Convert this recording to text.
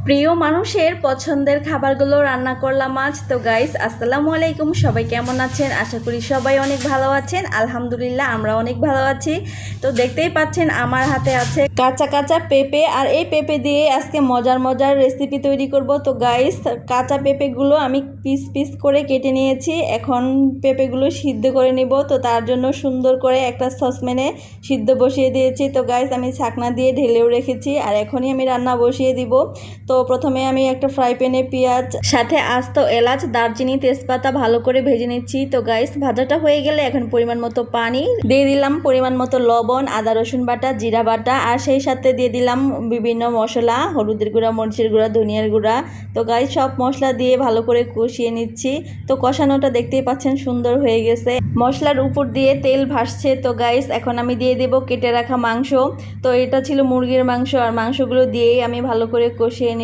প্রিয় মানুষের পছন্দের খাবারগুলো রান্না করলাম আজ। তো গাইস, আসসালামু আলাইকুম, সবাই কেমন আছেন? আশা করি সবাই অনেক ভালো আছেন। আলহামদুলিল্লাহ, আমরা অনেক ভালো আছি। তো দেখতেই পাচ্ছেন আমার হাতে আছে কাঁচা কাঁচা পেঁপে, আর এই পেঁপে দিয়ে আজকে মজার মজার রেসিপি তৈরি করব। তো গাইস, কাঁচা পেঁপেগুলো আমি পিস পিস করে কেটে নিয়েছি। এখন পেঁপেগুলো সিদ্ধ করে নিব। তো তার জন্য সুন্দর করে একটা সসপ্যানে সিদ্ধ বসিয়ে দিয়েছি। তো গাইস, আমি ছাকনা দিয়ে ঢেলেও রেখেছি, আর এখনই আমি রান্না বসিয়ে দিব। তো প্রথমে আমি একটা ফ্রাই প্যানে পেঁয়াজ, সাথে আস্ত এলাচ, দারচিনি, তেজপাতা ভালো করে ভেজে নিচ্ছি। তো গাইস, ভাজাটা হয়ে গেলে এখন পরিমাণ মতো পানি দিয়ে দিলাম, পরিমাণ মতো লবণ, আদা রসুন বাটা, জিরা বাটা, আর সেই সাথে দিয়ে দিলাম বিভিন্ন মশলা, হলুদের গুঁড়া, মরিচের গুঁড়া, ধনিয়ার গুঁড়া। তো গাইস, সব মশলা দিয়ে ভালো করে কষিয়ে নিচ্ছি। তো কষানোটা দেখতেই পাচ্ছেন সুন্দর হয়ে গেছে, মশলার উপর দিয়ে তেল ভাসছে। তো গাইস, এখন আমি দিয়ে দেব কেটে রাখা মাংস। তো এটা ছিল মুরগির মাংস, আর মাংসগুলো দিয়েই আমি ভালো করে কষিয়ে